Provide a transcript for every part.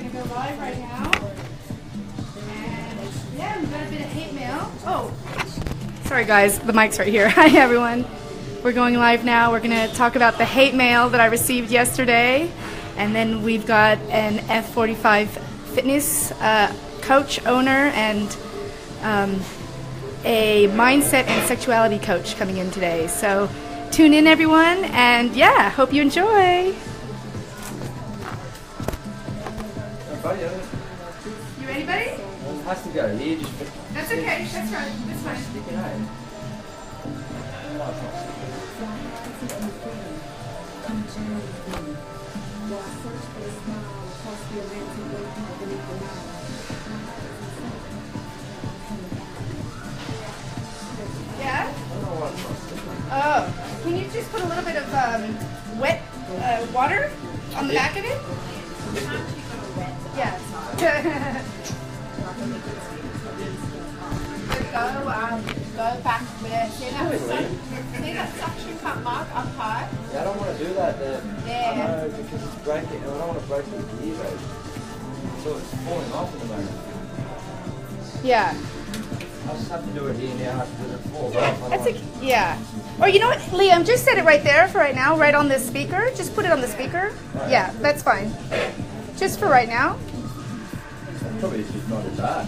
going to go live right now. And yeah, we've got a bit of hate mail. Oh, sorry guys, the mic's right here. Hi everyone. We're going live now. We're going to talk about the hate mail that I received yesterday. And then we've got an F45 fitness coach, owner, and a mindset and sexuality coach coming in today. So tune in everyone, and yeah, hope you enjoy. You ready, buddy? It has to go here. That's okay, that's right, that's fine. Stick it home. Yeah? Oh, can you just put a little bit of wet water on the back of it? Yeah. Go back with it. See that suction cup mark up high? Yeah, I don't want to do that there. Yeah. No, because it's breaking. I don't want to break the gear, though. So it's falling off at the moment. Yeah. I just have to do it here now because it falls off. That's a, yeah. Or you know what, Liam, just set it right there for right now, right on this speaker. Just put it on the speaker. Right. Yeah, that's fine. Just for right now. Probably it's just not as bad.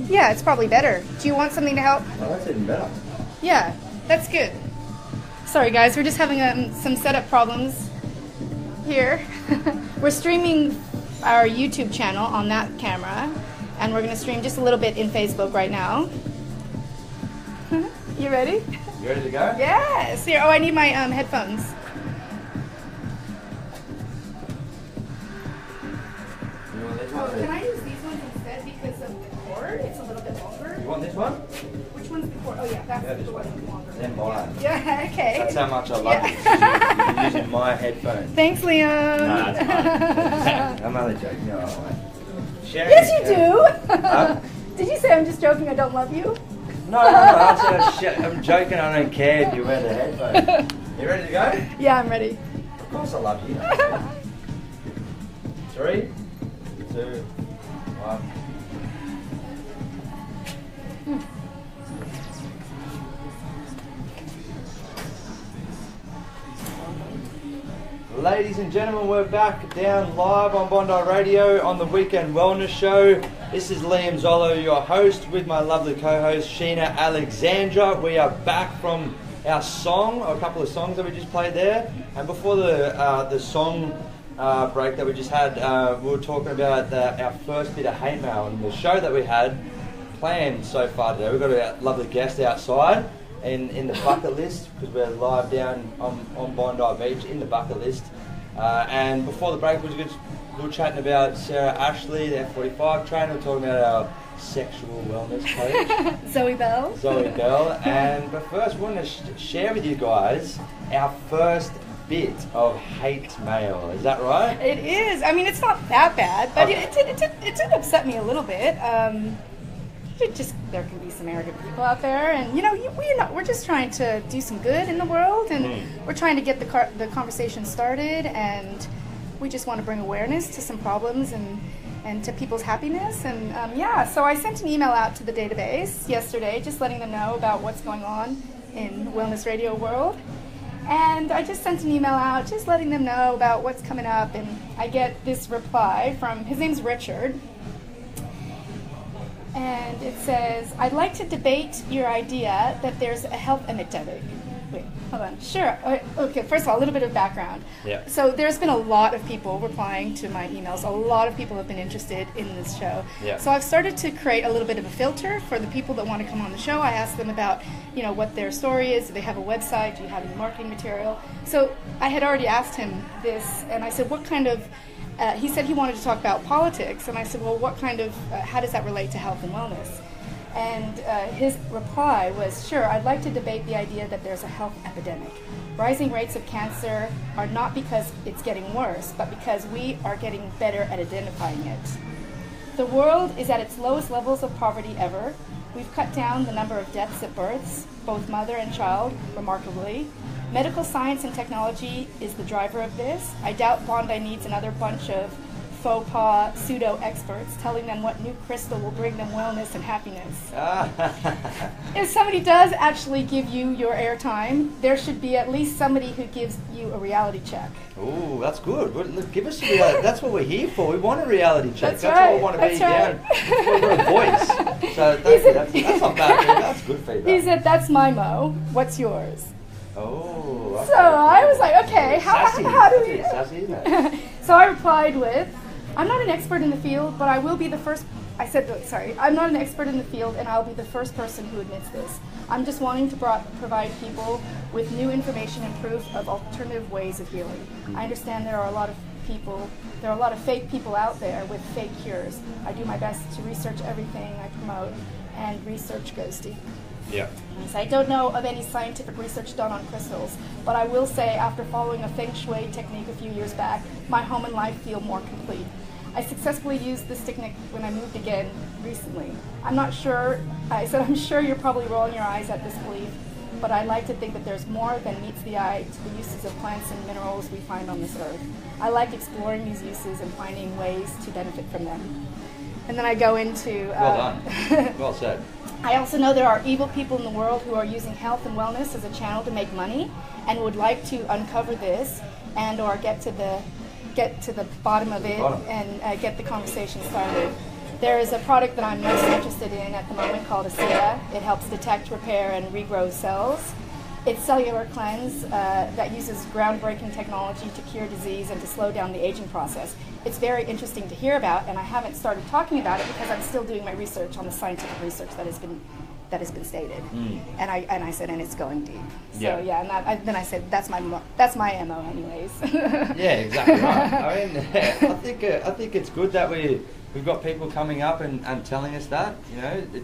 Yeah, it's probably better. Do you want something to help? Oh, that's even better. Yeah, that's good. Sorry guys, we're just having some setup problems here. We're streaming our YouTube channel on that camera, and we're going to stream just a little bit in Facebook right now. You ready? You ready to go? Yes. Here. Oh, I need my headphones. You want this Oh, one? can I use these ones instead because of the cord? It's a little bit longer. You want this one? Which one's the cord? Oh yeah, that's this the one one. that's longer. Then mine. Yeah, okay. That's how much I love Yeah. it. You're using my headphones. Thanks, Liam. Nah, it's fine. I'm only joking. No, Sharing Yes, you do. Huh? Did you say I'm just joking? I don't love you? No. I said I'm joking. I don't care if you wear the headphones. You ready to go? Yeah, I'm ready. Of course I love you. 3, 2, 1. Ladies and gentlemen, we're back down live on Bondi Radio on the Weekend Wellness Show. This is Liam Zollo, your host, with my lovely co-host Sheena Alexandra. We are back from our song, a couple of songs that we just played there. And before the song break that we just had, we were talking about our first bit of hate mail and the show that we had planned so far today. We've got a lovely guest outside in the bucket list, because we're live down on Bondi Beach in the bucket list. And before the break, we were chatting about Ashleigh, the F45 trainer. We're talking about our sexual wellness coach, Zoe Bell. But first, we want to share with you guys our first bit of hate mail. Is that right? It is. I mean, it's not that bad, but it did upset me a little bit. There can be some arrogant people out there, and we're just trying to do some good in the world, and we're trying to get the conversation started, and we just want to bring awareness to some problems and to people's happiness. And so I sent an email out to the database yesterday, just letting them know about what's going on in wellness radio world. And I just sent an email out, just letting them know about what's coming up, and I get this reply from, his name's Richard. And it says, I'd like to debate your idea that there's a health epidemic. Wait, hold on. Sure. Okay, first of all, a little bit of background. Yeah. So there's been a lot of people replying to my emails. A lot of people have been interested in this show. Yeah. So I've started to create a little bit of a filter for the people that want to come on the show. I ask them about, what their story is. Do they have a website? Do you have any marketing material? So I had already asked him this, and I said, what kind of... he said he wanted to talk about politics, and I said, well, what kind of, how does that relate to health and wellness? And his reply was, sure, I'd like to debate the idea that there's a health epidemic. Rising rates of cancer are not because it's getting worse, but because we are getting better at identifying it. The world is at its lowest levels of poverty ever. We've cut down the number of deaths at births, both mother and child, remarkably. Medical science and technology is the driver of this. I doubt Bondi needs another bunch of faux pas pseudo-experts telling them what new crystal will bring them wellness and happiness. If somebody does actually give you your airtime, there should be at least somebody who gives you a reality check. Oh, that's good. Look, give us a reality. That's what we're here for. We want a reality check. That's what we right. want to be down. We're a voice. So that's not bad feedback. That's good feedback. He said, "That's my mo. What's yours?" Oh. Okay. So I was like, okay, how do we... Sassy, isn't it? So I replied with, "I'm not an expert in the field, but I will be the first." I said, sorry, "I'm not an expert in the field, and I'll be the first person who admits this. I'm just wanting to provide people with new information and proof of alternative ways of healing. I understand there are a lot of fake people out there with fake cures. I do my best to research everything I promote, and research goes deep." Yeah. So I don't know of any scientific research done on crystals, but I will say after following a feng shui technique a few years back, my home and life feel more complete. I successfully used this technique when I moved again recently. I'm not sure, I said, "I'm sure you're probably rolling your eyes at this belief, but I like to think that there's more than meets the eye to the uses of plants and minerals we find on this earth. I like exploring these uses and finding ways to benefit from them." And then I go into... Well done. Well said. "I also know there are evil people in the world who are using health and wellness as a channel to make money and would like to uncover this and or get to the bottom of it and get the conversation started. There is a product that I'm most interested in at the moment called AEST. It helps detect, repair, and regrow cells. It's cellular cleanse that uses groundbreaking technology to cure disease and to slow down the aging process. It's very interesting to hear about, and I haven't started talking about it because I'm still doing my research on the scientific research that has been stated. And I said, and it's going deep. So and then I said, that's my MO anyways. Yeah, exactly right. I mean, I think it's good that we've got people coming up and telling us that,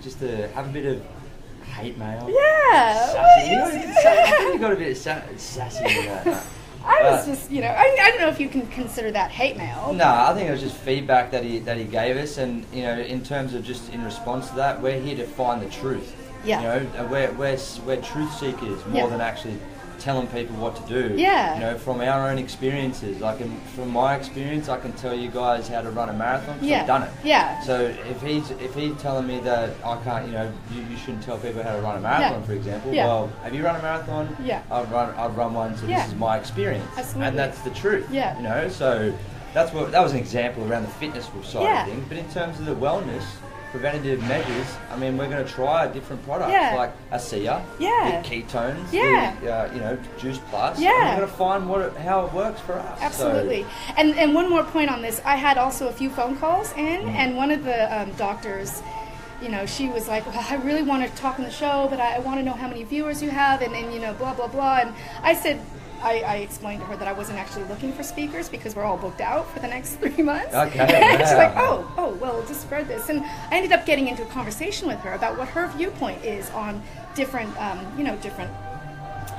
just to have a bit of hate mail. Yeah. Sassy. I think you got a bit of sassy in that. I was just, I don't know if you can consider that hate mail. No, I think it was just feedback that he gave us, and in terms of just in response to that, we're here to find the truth. Yeah. We're truth seekers more than actually telling people what to do. Yeah. From our own experiences. From my experience, I can tell you guys how to run a marathon because I've done it. Yeah. So if he's telling me that I can't, you shouldn't tell people how to run a marathon, for example. Yeah. Well, have you run a marathon? Yeah. I've run one, so this is my experience. Absolutely. And that's the truth. Yeah. So that was an example around the fitness side of things. But in terms of the wellness, preventative measures, I mean, we're going to try different products like AEST, with ketones, with Juice Plus. And we're going to find how it works for us. Absolutely. So. And one more point on this, I had also a few phone calls in, and one of the doctors, she was like, "Well, I really want to talk on the show, but I want to know how many viewers you have, and blah, blah, blah." And I said, I explained to her that I wasn't actually looking for speakers because we're all booked out for the next 3 months. Okay. And she's like, oh, well, disregard this. And I ended up getting into a conversation with her about what her viewpoint is on different, different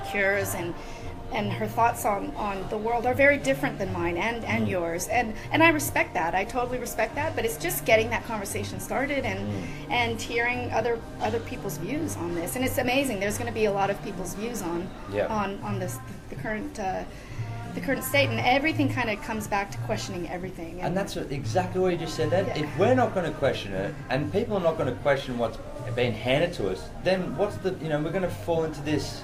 cures, and her thoughts on the world are very different than mine and yours. And I respect that. I totally respect that. But it's just getting that conversation started and hearing other people's views on this. And it's amazing. There's going to be a lot of people's views on the current state, and everything kind of comes back to questioning everything. And that's exactly what you just said then. If we're not going to question it, and people are not going to question what's being handed to us, then what's we're going to fall into this,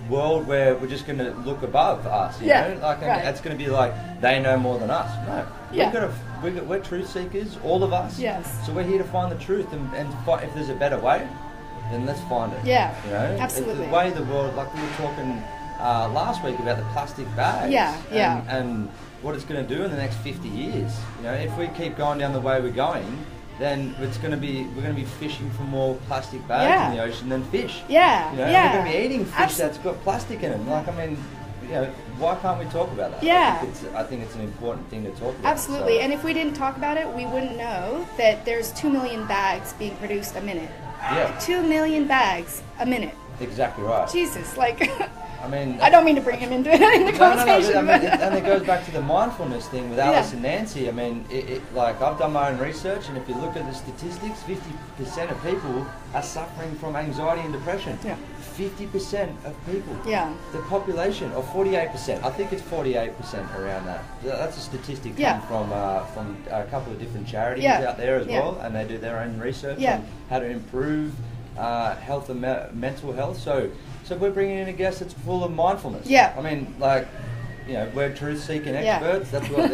world where we're just going to look above us, it's going to be like they know more than us. No, we're truth seekers, all of us. Yes. So we're here to find the truth, and if there's a better way, then let's find it. Yeah. Absolutely. The way the world, like we were talking last week about the plastic bags. And what it's going to do in the next 50 years. If we keep going down the way we're going, then we're going to be fishing for more plastic bags in the ocean than fish. We're going to be eating fish that's got plastic in them. Why can't we talk about that? I think it's an important thing to talk about. Absolutely. So. And if we didn't talk about it, we wouldn't know that there's 2 million bags being produced a minute. 2 million bags a minute. Exactly right. Jesus, I mean, I don't mean to bring him into the conversation. No, and it goes back to the mindfulness thing with Alice and Nancy. I mean, like I've done my own research, and if you look at the statistics, 50% of people are suffering from anxiety and depression. Yeah. 50% of people. Yeah. The population, or 48%. I think it's 48% around that. That's a statistic from a couple of different charities out there as well, and they do their own research on how to improve health and mental health. So we're bringing in a guest that's full of mindfulness. Yeah. I mean, like, you know, we're truth-seeking experts. That's what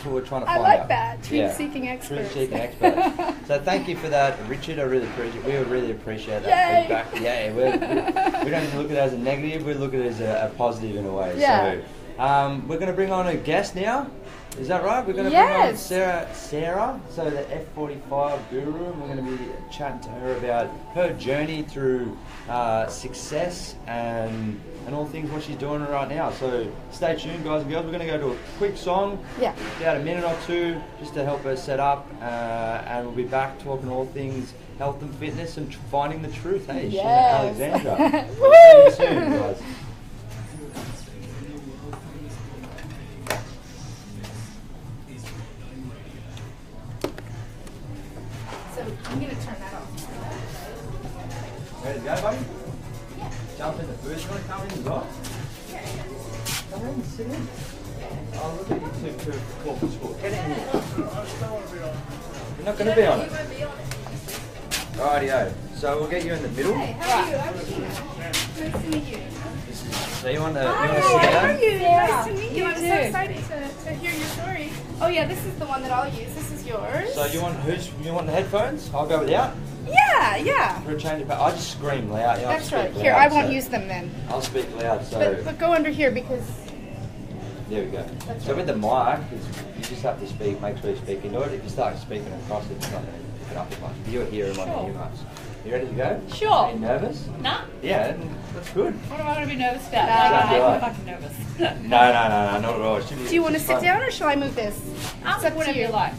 we're trying to find out. I like that, truth-seeking experts. Truth-seeking experts. So thank you for that, Richard. We really appreciate that feedback. Yeah, we don't even look at it as a negative. We look at it as a positive in a way. Yeah. So we're going to bring on a guest now. Is that right? We're going to bring on Sarah, so the F45 guru, and we're going to be chatting to her about her journey through success and all things what she's doing right now. So stay tuned, guys and girls. We're going to go to a quick song, about a minute or two, just to help her set up, and we'll be back talking all things health and fitness and finding the truth. Hey, Sheena Alexandra. We'll see you soon, guys. I'm going to turn that off. Ready to go, buddy? Yeah. Jump in the booth. You want to come in as well? Yeah. Come in, sit in. Oh, look at you two corporate school. Get in here. You're not going to be on it? You won't be on it. Rightio. So we'll get you in the middle. Hey, how are you? I'm Sheena. Nice to meet you. So you want to sit down? How are you? Nice to meet you. I'm so excited to hear your story. Oh yeah, this is the one that I'll use. This is yours. So you want the headphones? I'll go without. Yeah. For a change of I just scream loud. You know, that's right. Here, I won't use them then. I'll speak loud. So. But go under here because. There we go. So with the mic, you just have to speak. Make sure you speak into it. If you start speaking across it, it's not going to pick it up as much. You're here and not hear much. You ready to go? Sure. Are you nervous? Nah. Yeah, that's good. What am I going to be nervous about? I'm fucking nervous. No, not at all. Do you want to sit down or shall I move this? Whatever you like.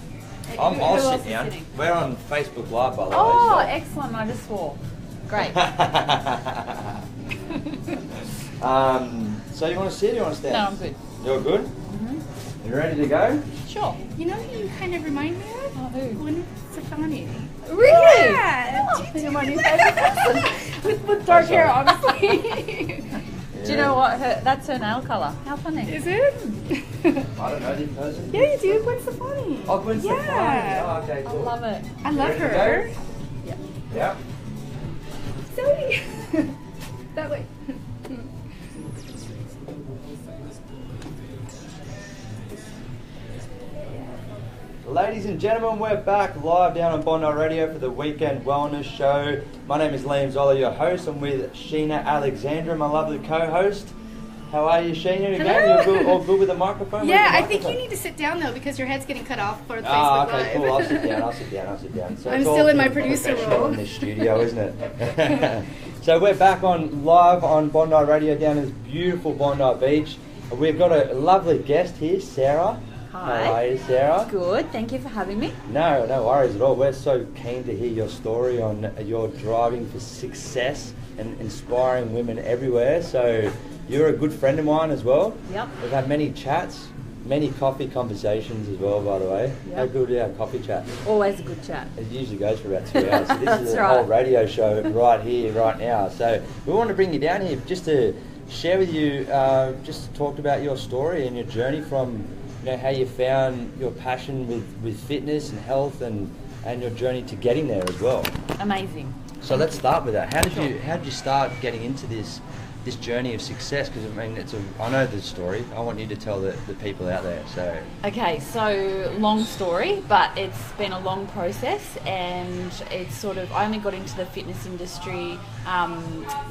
I'll sit down. We're on Facebook Live, by the way. Oh, excellent. I just swore. Great. So you want to sit or you want to stand? No, I'm good. You're good? Mm-hmm. You ready to go? Sure. You know who you kind of remind me of? Oh, who? Gwen Stefani. Really? Yeah. With dark hair, obviously. Do you know what? That's her nail colour. How funny. Is it? I don't know this person. Yeah, you do. Gwen Stefani. Oh, Gwen Stefani. Oh, okay, cool. I love it. I love her. Yeah. Zoe. That way. Ladies and gentlemen, we're back live down on Bondi Radio for the Weekend Wellness Show. My name is Liam Zollo, your host. I'm with Sheena Alexandra, my lovely co-host. How are you, Sheena? Again, you're all good with the microphone? Yeah, I think you need to sit down though because your head's getting cut off for the Facebook Live. Okay, cool. I'll sit down. So I'm still in my producer role in this studio, isn't it? So we're back on live on Bondi Radio down in this beautiful Bondi Beach. We've got a lovely guest here, Sarah. Hi. How are you, Sarah? Good. Thank you for having me. No worries at all. We're so keen to hear your story on your driving for success and inspiring women everywhere. So you're a good friend of mine as well. Yep. We've had many chats, many coffee conversations as well, by the way. Yep. How good are our coffee chats? Always a good chat. It usually goes for about 2 hours. So this is a right. whole radio show right here, right now. So we want to bring you down here just to share with you, just talk about your story and your journey from how you found your passion with fitness and health and your journey to getting there as well. Amazing. So let's start with that. How did you start getting into this journey of success? Because I know the story. I want you to tell the people out there. So okay, so long story, but it's been a long process, and it's sort of I only got into the fitness industry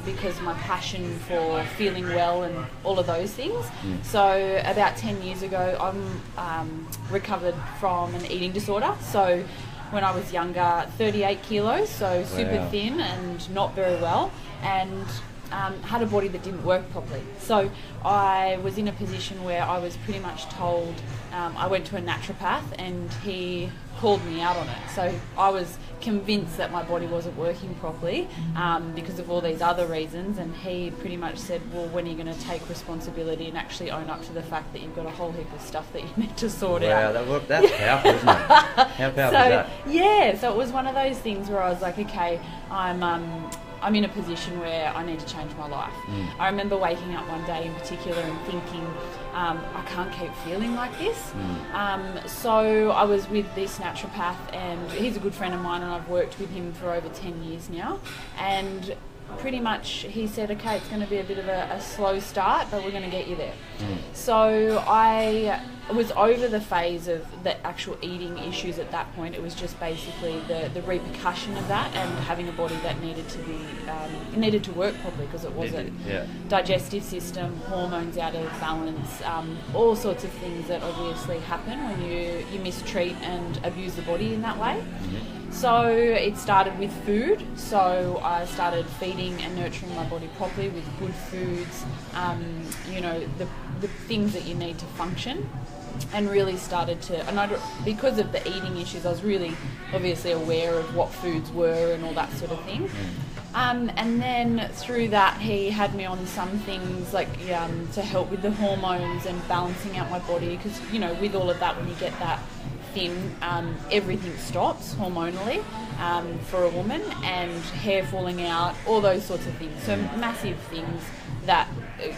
because of my passion for feeling well and all of those things. So about 10 years ago, I'm recovered from an eating disorder. So when I was younger, 38 kilos, so super thin and not very well, and had a body that didn't work properly. So I was in a position where I was pretty much told, I went to a naturopath and he called me out on it. So I was convinced that my body wasn't working properly because of all these other reasons, and he pretty much said, well, when are you going to take responsibility and actually own up to the fact that you've got a whole heap of stuff that you need to sort out? Wow, that's powerful, isn't it? How powerful is that? Yeah, so it was one of those things where I was like, okay, I'm in a position where I need to change my life. I remember waking up one day in particular and thinking, I can't keep feeling like this. So I was with this naturopath, and he's a good friend of mine, and I've worked with him for over 10 years now. And pretty much he said, okay, it's going to be a bit of a slow start, but we're going to get you there. So I was over the phase of the actual eating issues at that point. It was just basically the repercussion of that, and having a body that needed to be needed to work properly because it wasn't digestive system, hormones out of balance, all sorts of things that obviously happen when you mistreat and abuse the body in that way. So it started with food. So I started feeding and nurturing my body properly with good foods, the things that you need to function, and really started to, because of the eating issues, I was really obviously aware of what foods were and all that sort of thing. And then through that, he had me on some things like to help with the hormones and balancing out my body, because with all of that, when you get that thin, everything stops hormonally for a woman, and hair falling out, all those sorts of things. So massive things that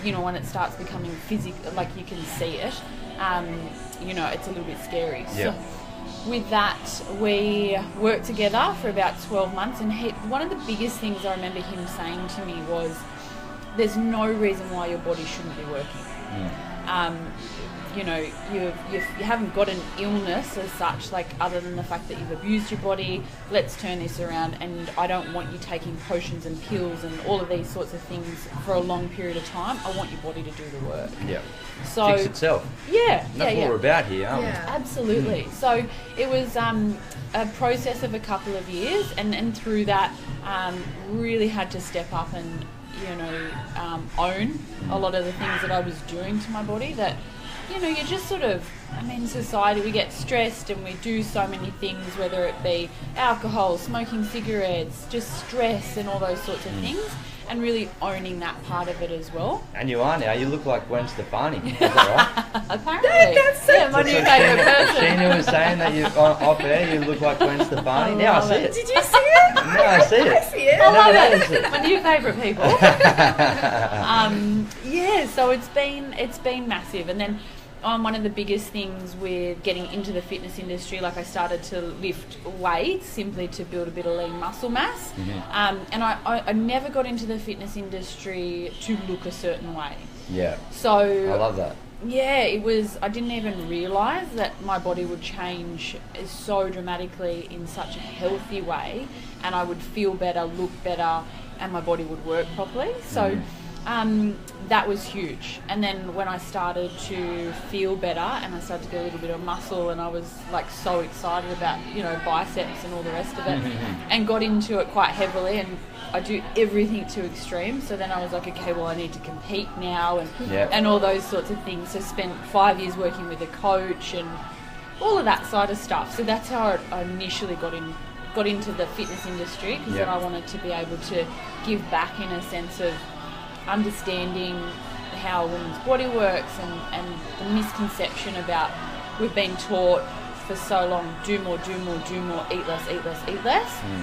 when it starts becoming physical, like you can see it, it's a little bit scary. Yeah. So with that, we worked together for about 12 months, and one of the biggest things I remember him saying to me was, there's no reason why your body shouldn't be working. You haven't got an illness as such, like other than the fact that you've abused your body. Let's turn this around, and I don't want you taking potions and pills and all of these sorts of things for a long period of time. I want your body to do the work. Yeah. So fix itself. Yeah. That's what we're about here, aren't we? Absolutely. So it was a process of a couple of years, and through that, really had to step up and own a lot of the things that I was doing to my body that. You just sort of, society, we get stressed and we do so many things, whether it be alcohol, smoking cigarettes, just stress and all those sorts of things, and really owning that part of it as well. And you are now. You look like Gwen Stefani. Is that right? Apparently. That's my new favourite person. Sheena was saying that you off air, you look like Gwen Stefani. Now I see it. Did you see it? Now I see it. I see it. I love it. My new favourite people. So it's been massive. And then one of the biggest things with getting into the fitness industry, like I started to lift weights simply to build a bit of lean muscle mass. And I never got into the fitness industry to look a certain way. Yeah. So I love that. Yeah, I didn't even realise that my body would change so dramatically in such a healthy way, and I would feel better, look better, and my body would work properly. So that was huge. And then when I started to feel better and I started to get a little bit of muscle, and I was like so excited about biceps and all the rest of it, and got into it quite heavily, and I do everything to extreme. So then I was like, okay, well I need to compete now, and all those sorts of things. So spent 5 years working with a coach and all of that side of stuff. So that's how I initially got into the fitness industry, because then I wanted to be able to give back in a sense of understanding how a woman's body works, and the misconception about, we've been taught for so long, do more, eat less,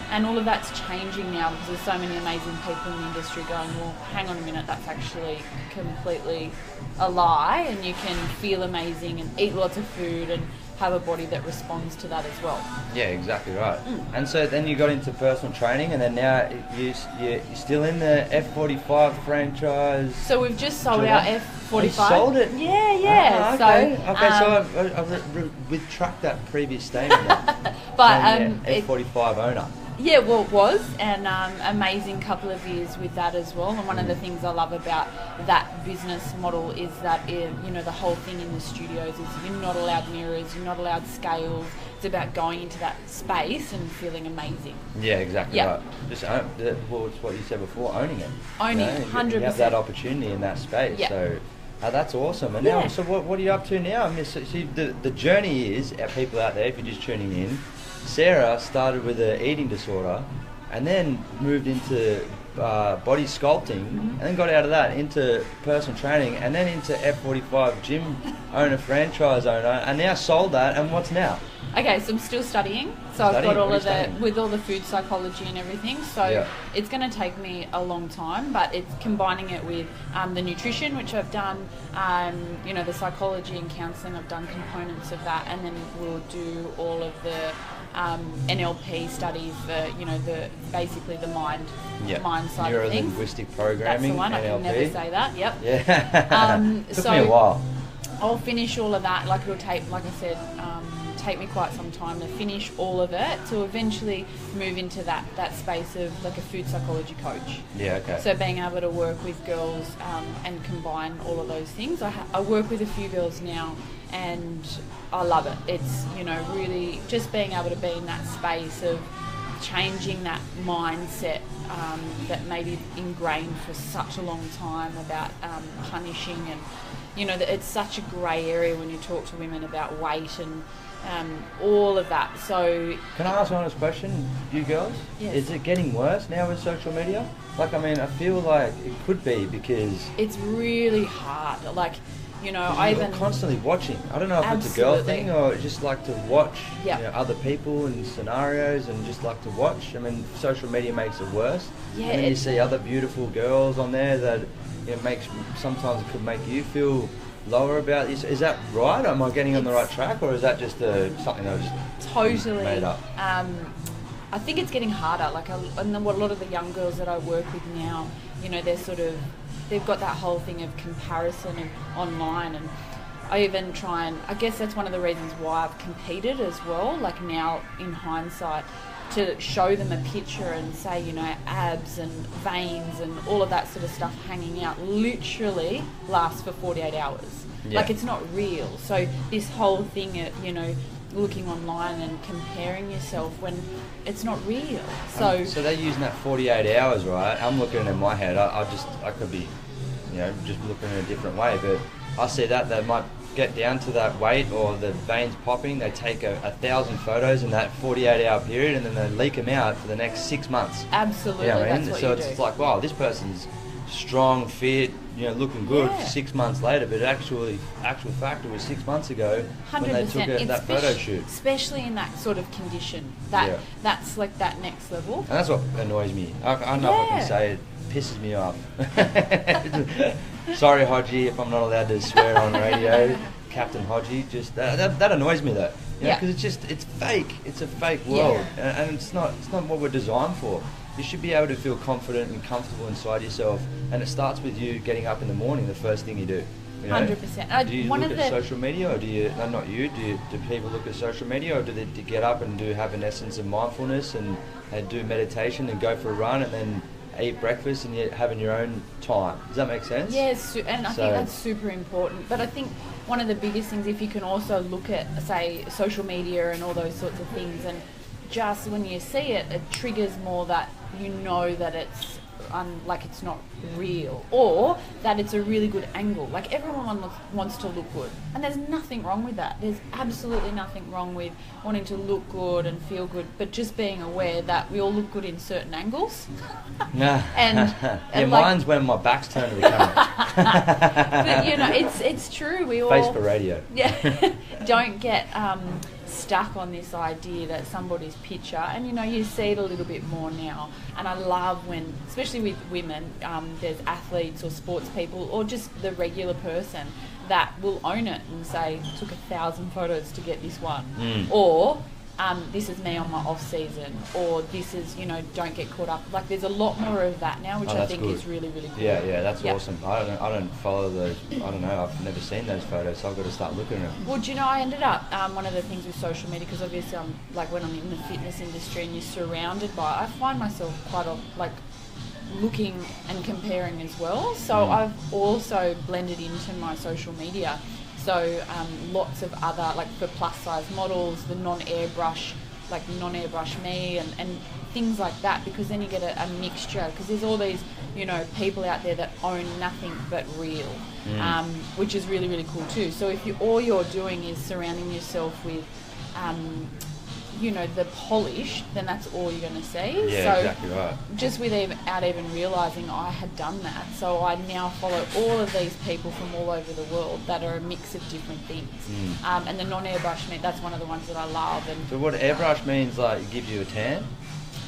and all of that's changing now, because there's so many amazing people in the industry going, well, hang on a minute, that's actually completely a lie, and you can feel amazing and eat lots of food and have a body that responds to that as well. Yeah, exactly right. And so then you got into personal training, and then now you're still in the F45 franchise. So we've just sold our F45. You sold it? Yeah. Okay. So I retract that previous statement. But F45 owner. Yeah, well, it was, and amazing couple of years with that as well. And one of the things I love about that business model is that, the whole thing in the studios is you're not allowed mirrors, you're not allowed scales. It's about going into that space and feeling amazing. Yeah, exactly right. Just it's what you said before, owning it. Owning it, 100%. You have that opportunity in that space. Yep. So that's awesome. And now, so what are you up to now? I mean, see, the journey is, people out there, if you're just tuning in, Sarah started with an eating disorder and then moved into body sculpting, and then got out of that into personal training, and then into F45 gym owner, franchise owner, and now sold that. And what's now? Okay, so I'm still studying. So I've got all of with all the food psychology and everything. So it's going to take me a long time, but it's combining it with the nutrition, which I've done, the psychology and counselling. I've done components of that, and then we'll do all of the NLP studies, basically the mind side of things. Neuro-linguistic programming. That's the one. NLP. I can never say that. Yep. Yeah. Took me a while. I'll finish all of that. Like it'll take, like I said, take me quite some time to finish all of it to eventually move into that space of like a food psychology coach. Yeah, okay. So being able to work with girls and combine all of those things. I work with a few girls now and I love it. It's, really just being able to be in that space of changing that mindset that may be ingrained for such a long time about punishing and, that it's such a grey area when you talk to women about weight and all of that. So can I ask an honest question, you girls? Yes. Is it getting worse now with social media? Like, I mean, I feel like it could be because it's really hard. Like, you're constantly watching. I don't know if it's a girl thing or just like to watch other people and scenarios and just like to watch. I mean, social media makes it worse. Yeah, and then you see other beautiful girls on there that sometimes it could make you feel lower about this. Is that right? Am I getting on the right track, or is that just something that was just totally made up? I think it's getting harder. Like, and a lot of the young girls that I work with now, they've got that whole thing of comparison and online, and I even try and, I guess that's one of the reasons why I've competed as well, like now in hindsight, to show them a picture and say, abs and veins and all of that sort of stuff hanging out literally lasts for 48 hours. Yeah. Like, it's not real. So this whole thing of, looking online and comparing yourself when it's not real. So they're using that 48 hours, right? I'm looking in my head. I could be, just looking in a different way, but I see that they might get down to that weight or the veins popping. They take 1,000 photos in that 48-hour period, and then they leak them out for the next 6 months. Absolutely, That's what you do. It's like, wow, this person's strong, fit, looking good 6 months later, but actual fact, it was 6 months ago 100%. when they took that photo shoot. Especially in that sort of condition. That's like that next level. And that's what annoys me. I don't know if I can say it. Pisses me off. Sorry, Hodgie, if I'm not allowed to swear on radio. Captain Hodgie, just that annoys me though. Because it's fake. It's a fake world, and it's not what we're designed for. You should be able to feel confident and comfortable inside yourself, and it starts with you getting up in the morning. The first thing you do. 100%. Do you look at social media, or do you? No, not you. Do people look at social media, or do they get up and have an essence of mindfulness and do meditation and go for a run and then eat breakfast and yet having your own time? Does that make sense? Yes, and I think that's super important. But I think one of the biggest things, if you can also look at, say, social media and all those sorts of things, and just when you see it, it triggers more that that it's like it's not real, or that it's a really good angle. Like, everyone wants to look good, and there's nothing wrong with that. There's absolutely nothing wrong with wanting to look good and feel good, but just being aware that we all look good in certain angles. Nah. and mine's when my back's turned to the camera. But it's true. We all face for radio. Yeah. Don't get stuck on this idea that somebody's picture, and you see it a little bit more now. And I love when, especially with women, there's athletes or sports people or just the regular person that will own it and say, took 1,000 photos to get this one, or this is me on my off season, or this is, you know, don't get caught up. Like, there's a lot more of that now, which I think is really, really cool. Yeah, that's awesome. I don't follow those. I don't know. I've never seen those photos, so I've got to start looking at them. Well, do you know, I ended up one of the things with social media, because obviously I'm like, when I'm in the fitness industry and you're surrounded by, I find myself quite like looking and comparing as well. So I've also blended into my social media. So lots of other, like for plus size models, the non-airbrush me and things like that, because then you get a mixture, because there's all these, you know, people out there that own nothing but real, which is really, really cool too. So if all you're doing is surrounding yourself with you know, the polish, then that's all you're going to see. Yeah, so exactly right. Just without even realising I had done that. So I now follow all of these people from all over the world that are a mix of different things. And the non-airbrush meat, that's one of the ones that I love. And so what airbrush means, like, it gives you a tan?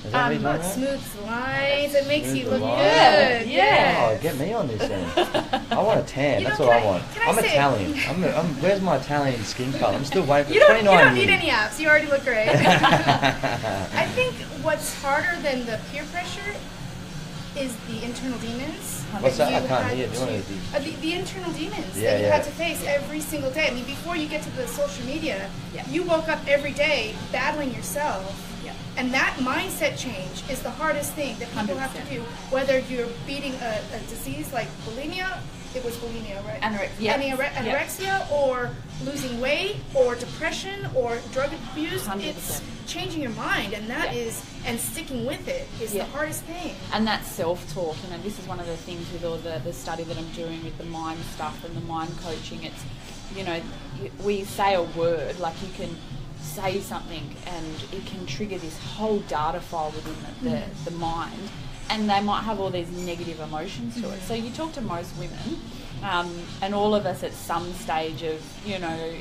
Is that what you're talking about? Smooths lines, it makes you look good. Yeah. Oh, get me on this then. I want a tan. You know, that's what I want. can I I'm say- Italian. Where's my Italian skin colour? I'm still waiting for You don't 29 need years. any apps. You already look great. I think what's harder than the peer pressure is the internal demons. What's that? you I can't had hear. Do you want to- the internal demons Yeah, that you yeah. had to face every single day. I mean, before you get to the social media, Yeah. you woke up every day battling yourself. Yeah. And that mindset change is the hardest thing that people have to 100%. do. Whether you're beating a disease like bulimia, it was bulimia, right? Anorexia, or losing weight, or depression, or drug abuse. 100%. It's changing your mind, and that is, and sticking with it is the hardest thing. And that self-talk, you know, this is one of the things with all the study that I'm doing with the mind stuff and the mind coaching. It's, you know, we say a word, like you can say something and it can trigger this whole data file within the mind, and they might have all these negative emotions to it. So you talk to most women, and all of us at some stage of, you know,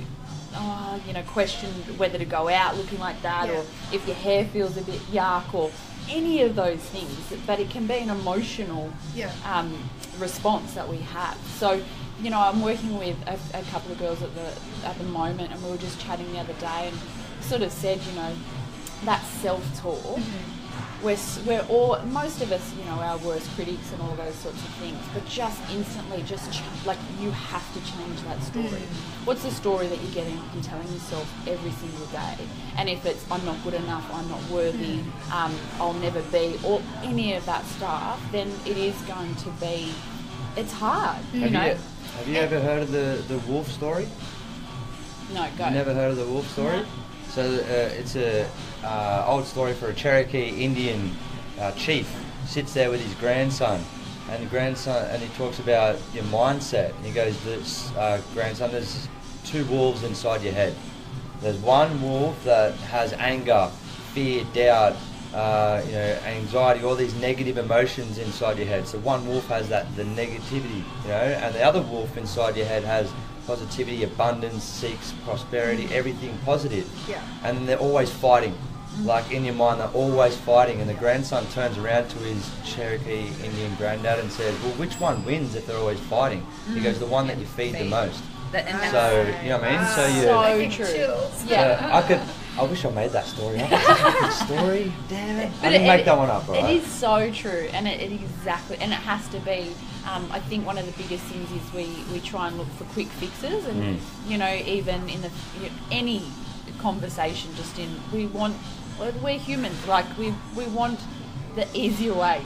question whether to go out looking like that, or if your hair feels a bit yuck, or any of those things. But it can be an emotional response that we have. So, you know, I'm working with a couple of girls at the moment, and we were just chatting the other day, and sort of said, you know, that self-talk, we're all, most of us, you know, our worst critics and all those sorts of things, but just instantly, like, you have to change that story. What's the story that you're telling yourself every single day? And if it's, I'm not good enough, I'm not worthy, I'll never be, or any of that stuff, then it is going to be, it's hard, you know. Have you ever heard of the wolf story? No, go. Never heard of the wolf story? No. So it's a old story for a Cherokee Indian chief. Sits there with his grandson, and he talks about your mindset. And he goes, "This grandson, there's two wolves inside your head. There's one wolf that has anger, fear, doubt, anxiety, all these negative emotions inside your head. So one wolf has the negativity, and the other wolf inside your head has positivity, abundance, seeks prosperity, everything positive. Yeah. And then they're always fighting. Like in your mind, they're always fighting. And the grandson turns around to his Cherokee Indian granddad and says, well, which one wins if they're always fighting? He goes, the one that you feed the most. So, you know what I mean? So you... So true. Chills. Yeah. I wish I made that story up. It's a good story. Damn it. I didn't make that one up, right? It is so true, and it exactly, and it has to be. I think one of the biggest things is we try and look for quick fixes, and even in any conversation, we're humans. Like we want the easier way.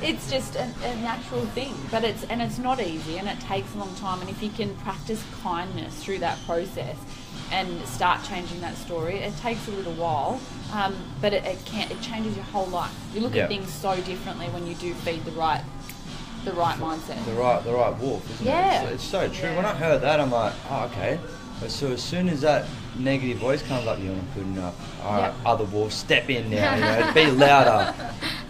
It's just a natural thing, but it's not easy, and it takes a long time. And if you can practice kindness through that process and start changing that story, it takes a little while, but it changes your whole life. You look at things so differently when you do feed the right mindset. The right wolf, isn't it? It's so true. When I heard that, I'm like, oh, okay. So as soon as that negative voice comes up, you're not good enough. All right, other wolves, step in now. Be louder.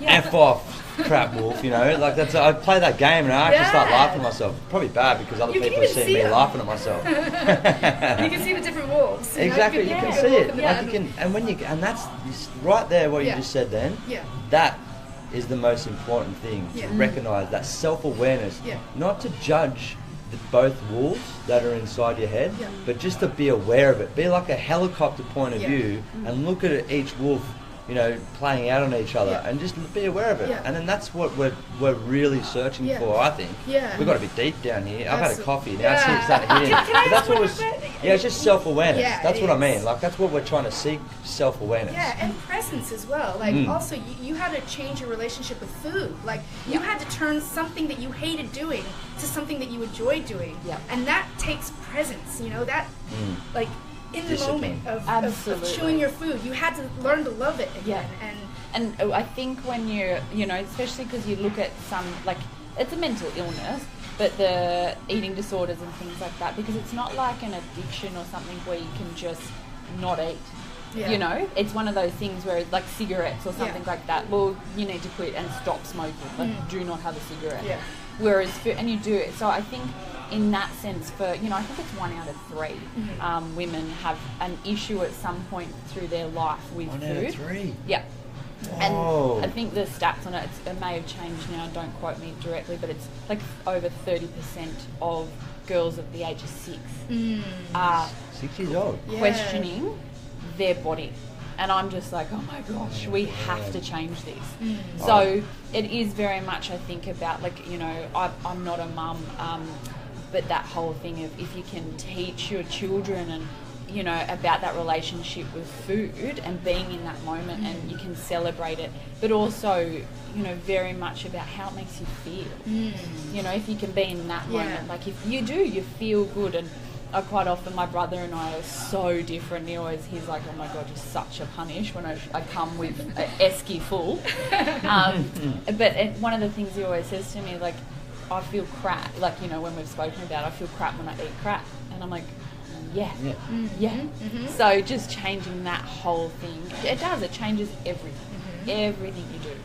F off, crap wolf. Like that's. I play that game and I actually start laughing at myself. Probably bad because other people are seeing me laughing at myself. You can see the different wolves. Exactly, you can see it. Like you can, and that's right there. What you just said then. Yeah. That is the most important thing to recognise, that self-awareness, not to judge both wolves that are inside your head, but just to be aware of it. Be like a helicopter point of view and look at each wolf, you know, playing out on each other, and just be aware of it. And then that's what we're really searching for, I think. We've got to be deep down here. I've had a coffee now. It's starting to hit in. But that's what it's just self-awareness. That's what I mean. Like, that's what we're trying to seek, self-awareness. Yeah, and presence as well. Like, also, you had to change your relationship with food. Like, you had to turn something that you hated doing to something that you enjoyed doing. And that takes presence, you know, that, like, in the moment of chewing your food, you had to learn to love it again. And I think when you're, you know, especially because you look at some, like, it's a mental illness, but the eating disorders and things like that, because it's not like an addiction or something where you can just not eat. You know, it's one of those things where it's like cigarettes or something like that. Well, you need to quit and stop smoking. Like, do not have a cigarette. Whereas, and you do it. So I think in that sense, for, you know, I think it's 1 out of 3 women have an issue at some point through their life with food. 1 out of 3? Yeah. Whoa. And I think the stats on it, it may have changed now, don't quote me directly, but it's like over 30% of girls at the age of 6 are 6 years old questioning their body. And I'm just like, oh my gosh, we have to change this. So it is very much, I think, about, like, you know, I'm not a mum, but that whole thing of if you can teach your children and, you know, about that relationship with food and being in that moment, and you can celebrate it, but also, you know, very much about how it makes you feel. You know, if you can be in that moment, like, if you do, you feel good. And quite often my brother and I are so different. He's like, oh my God, you're such a punish when I come with an esky full. But one of the things he always says to me, like, I feel crap. Like, you know, when we've spoken about it, I feel crap when I eat crap. And I'm like, So just changing that whole thing, it changes everything. Everything you do.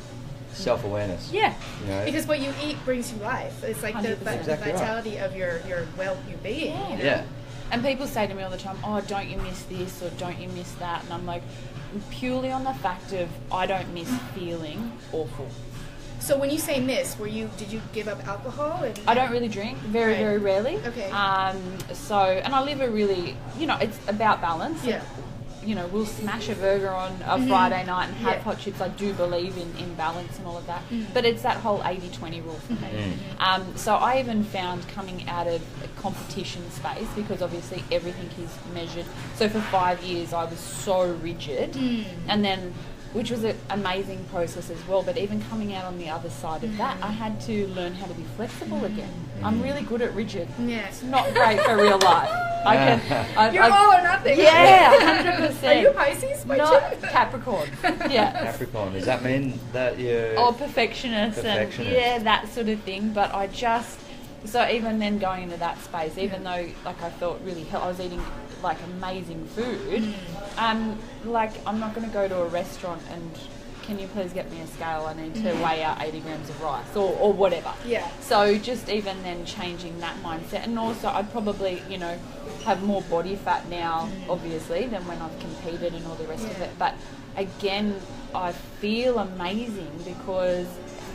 Self-awareness. Yeah. You know? Because what you eat brings you life. It's like the vitality of your being. You know? And people say to me all the time, oh, don't you miss this or don't you miss that? And I'm like, purely on the fact of I don't miss feeling awful. So when you say miss, did you give up alcohol? I don't really drink, very rarely. Okay. So, and I live a really, you know, it's about balance. Yeah. You know, we'll smash a burger on a Friday night and have hot chips. I do believe in balance and all of that. But it's that whole 80-20 rule for me. So I even found coming out of a competition space, because obviously everything is measured. So for 5 years I was so rigid, and then, which was an amazing process as well, but even coming out on the other side of that, I had to learn how to be flexible again. I'm really good at rigid. It's not great for real life. You're all or nothing. Yeah, 100%. Are you Pisces? Not Capricorn. Yeah. Capricorn. Does that mean that you're... Oh, perfectionist. And that sort of thing. But I just... So even then going into that space, even though, like, I felt really... I was eating, like, amazing food, like, I'm not going to go to a restaurant and... Can you please get me a scale? I need to weigh out 80 grams of rice or whatever. So just even then changing that mindset. And also I'd probably, you know, have more body fat now, obviously, than when I've competed and all the rest of it. But again, I feel amazing because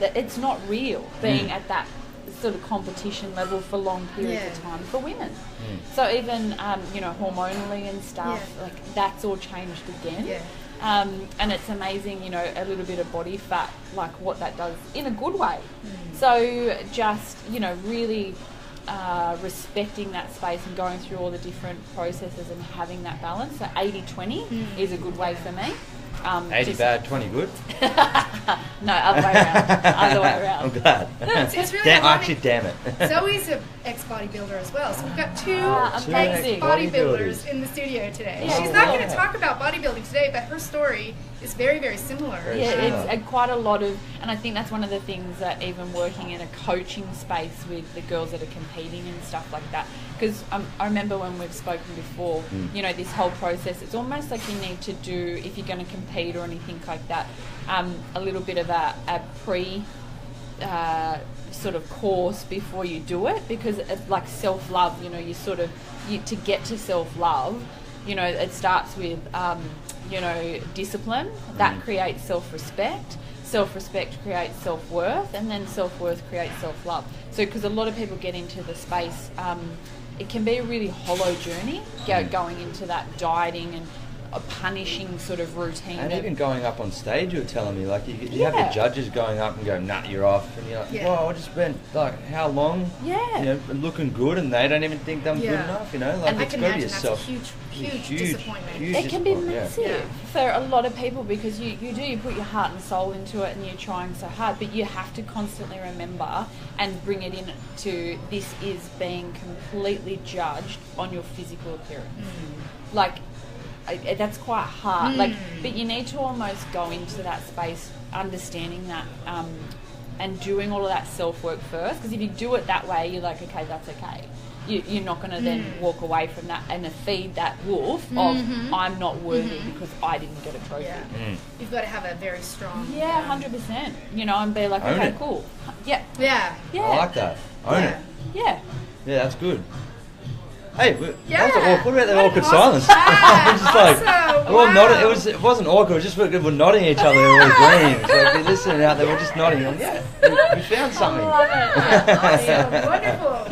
it's not real being at that sort of competition level for long periods of time for women. So even, you know, hormonally and stuff, like, that's all changed again. And it's amazing, you know, a little bit of body fat, like what that does in a good way. So just, you know, really respecting that space and going through all the different processes and having that balance. So 80-20 is a good way for me. 80 bad, 20 good? No, other way around. I'm glad. It's really actually, damn it. Zoe's an ex-bodybuilder as well, so we've got two ex-bodybuilders in the studio today. Yeah. She's not going to talk about bodybuilding today, but her story is very, very similar. It's quite a lot of, and I think that's one of the things that even working in a coaching space with the girls that are competing and stuff like that, because I remember when we've spoken before, you know, this whole process, it's almost like you need to do, if you're going to compete or anything like that, a little bit of a pre sort of course before you do it, because it's like self-love, you know, to get to self-love, you know, it starts with you know, discipline that creates self-respect self-respect creates self-worth, and then self-worth creates self-love. So because a lot of people get into the space, it can be a really hollow journey, going into that dieting and a punishing sort of routine. And even going up on stage, you were telling me, like, you have the judges going up and go, nah, you're off. And you're like, well, I just spent, like, how long, you know, looking good, and they don't even think I'm good enough, you know? Like, it's got to be yourself. That's a huge disappointment. It can be massive for a lot of people, because you put your heart and soul into it and you're trying so hard, but you have to constantly remember and bring it in to this is being completely judged on your physical appearance. Like, that's quite hard. Like, but you need to almost go into that space understanding that and doing all of that self-work first, because if you do it that way, you're like, okay, that's okay. You're not going to then walk away from that and feed that wolf of I'm not worthy because I didn't get a trophy. You've got to have a very strong 100%, you know, and be like, Own okay, it. cool. Yeah. I like that. Own it. Yeah. Yeah, that's good. Hey, what about the What awkward an awesome silence? chat. It's just like, Awesome. we're all Wow. nodding. It wasn't awkward. It was just we're nodding at each other and we're agreeing. So if you're listening out there, we're just nodding. Like, we found something. I love it. Awesome.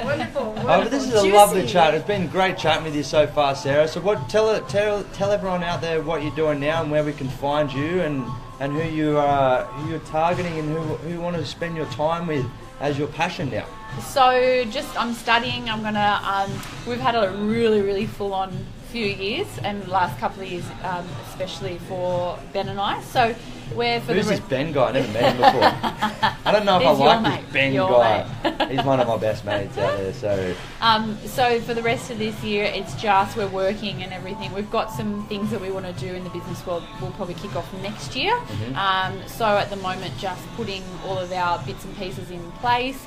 Wonderful. Oh, but this is a lovely chat. It's been great chatting with you so far, Sarah. So tell everyone out there what you're doing now and where we can find you, and who you're targeting, and who you want to spend your time with as your passion now. So I'm studying. I'm gonna. We've had a really, really full-on few years, and the last couple of years, especially for Ben and I. So Who's this Ben guy? I never met him before. I don't know if I like this Ben guy. He's one of my best mates out there. So for the rest of this year, it's just we're working and everything. We've got some things that we want to do in the business world. We'll probably kick off next year. So at the moment, just putting all of our bits and pieces in place.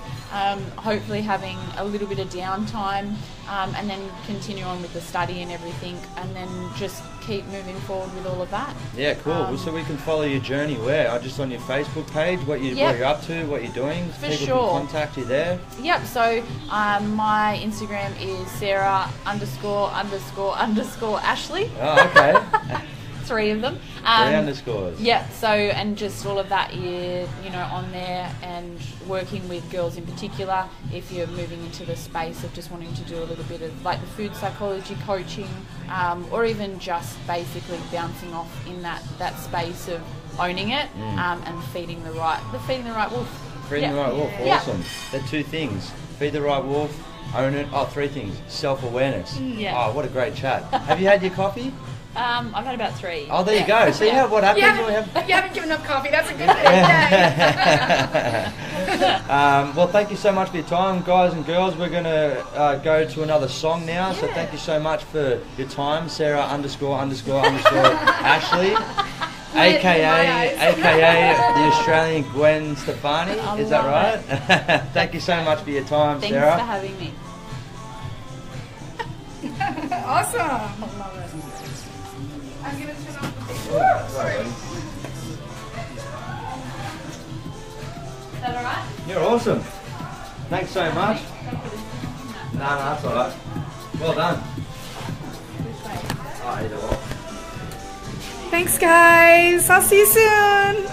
Hopefully having a little bit of downtime, and then continue on with the study and everything, and then just keep moving forward with all of that. Yeah, cool. So we can follow your journey where? Just on your Facebook page, what you're up to, what you're doing? For People sure. can contact you there. Yep, so my Instagram is Sarah __ Ashleigh. Oh, okay. 3 of them. 3 underscores. Yeah, so, and just all of that, you know, on there, and working with girls in particular, if you're moving into the space of just wanting to do a little bit of like the food psychology coaching, or even just basically bouncing off in that space of owning it, and feeding the right wolf. Feeding the right wolf, awesome. They're 2 things. Feed the right wolf, own it. 3 things. Self-awareness. Yeah. Oh, what a great chat. Have you had your coffee? I've had about 3. Oh, there you go. See what happens when we have... You haven't given up coffee. That's a good thing. Well, thank you so much for your time, guys and girls. We're going to go to another song now. So thank you so much for your time, Sarah __ Ashleigh, aka the Australian Gwen Stefani. Is that right? Thank you so much for your time, Thanks Sarah. for having me. Awesome. I love it. I'm going to turn off the sorry. Is that alright? You're awesome. Thanks so much. No, that's alright. Well done. Either way. Thanks, guys. I'll see you soon.